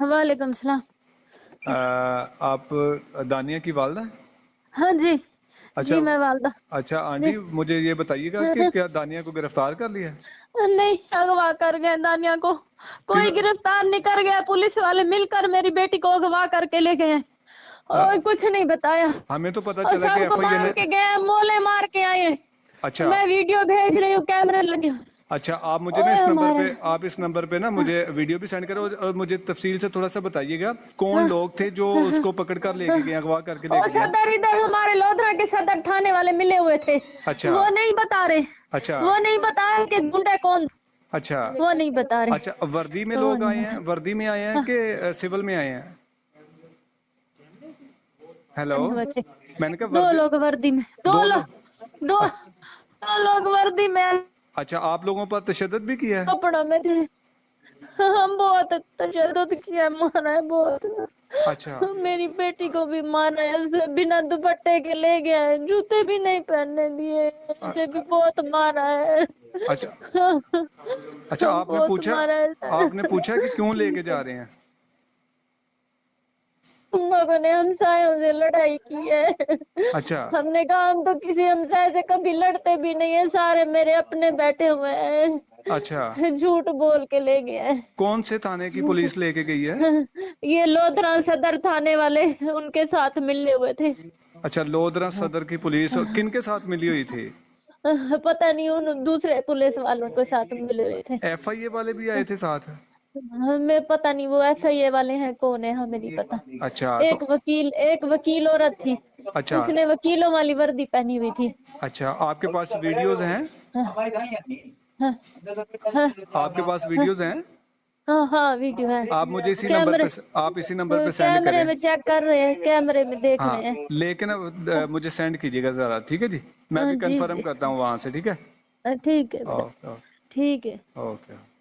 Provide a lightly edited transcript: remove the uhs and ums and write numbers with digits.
वालेकुम सलाम। आप दानिया की वालदा हैं? हाँ जी। अच्छा। जी मैं वालदा। अच्छा जी। आंटी, मुझे ये बताइएगा कि क्या दानिया को गिरफ्तार कर लिया है? नहीं, अगवा कर गए दानिया को। किन कोई गिरफ्तार नहीं कर गया, पुलिस वाले मिलकर मेरी बेटी को अगवा करके ले गए हैं और अ, कुछ नहीं बताया हमें तो पता और चला कि सबको एफआईए मार ने। के गए, मोले मार के आए। अच्छा। मैं वीडियो भेज रही हूँ, कैमरे लगे। अच्छा, आप मुझे ना ओए हमारे। इस नंबर पे ना मुझे वीडियो भी सेंड करो और मुझे तफसील से थोड़ा सा बताइएगा कौन हाँ, लोग थे जो हाँ, हाँ, उसको पकड़ कर हाँ। लेके गए, अगवा करके ओ लेके गए। सदर इधर हमारे लोधरा के सदर थाने वाले मिले हुए थे। अच्छा। वो नहीं बता रहे। अच्छा। वो नहीं बता रहे कि गुंडे कौन। अच्छा। वो नहीं बता रहे। अच्छा, वर्दी में वो लोग नहीं आए हैं, बता। वर्दी में आए हैं हाँ, कि सिविल में आए हैं? हेलो। नहीं हुए थे। मैंने कहा दो वर्दी। लोग वर्दी में। दो लोग। दो अ- दो लोग वर्दी में अच्छा, आप लोगों पर तशद्दुद भी किया है? कपड़ों में थे। हम बहुत तशद्दुद किया, मारा है बहुत। अच्छा। मेरी बेटी को भी मारा है, उसे बिना दुपट्टे के ले गया है, जूते भी नहीं पहनने दिए, अ- उसे भी बहुत मारा है। अच्छा। अच्छा, बहुत मारा है। आपने पूछा कि क्यों लेके जा रहे हैं? तुम लोगों ने हमसायों से लड़ाई की है। अच्छा। हमने कहा हम तो किसी हमसाये से कभी लड़ते भी नहीं है, सारे मेरे अपने बैठे हुए अच्छा, हैं। झूठ बोल के ले गया है। कौन से थाने की झूठ। पुलिस लेके गई है? ये लोधरा सदर थाने वाले उनके साथ मिले हुए थे। अच्छा, लोधरा सदर की पुलिस किन के साथ मिली हुई थी? पता नहीं, उन दूसरे पुलिस वालों के साथ मिले हुए थे। एफआईए वाले भी आए थे साथ? हमें पता नहीं वो एफआईए वाले हैं कौन है, हमें नहीं पता। अच्छा तो। एक वकील औरत थी, अच्छा। उसने वकीलों वाली वर्दी पहनी हुई थी। अच्छा, आपके पास वीडियोस हैं? हाँ, हाँ, हाँ, आपके पास हाँ, वीडियोस हैं? हाँ, हाँ, वीडियो है। आप मुझे कैमरे इसी नंबर पे सेंड कैमरे करें। में चेक कर रहे हैं, कैमरे में देख रहे हाँ, हैं। लेकिन मुझे सेंड कीजिएगा जरा, ठीक है जी? मैं भी जी कंफर्म जी। करता हूँ वहां से, ठीक है? ठीक है बेटा। ओके। ठीक है। ओके।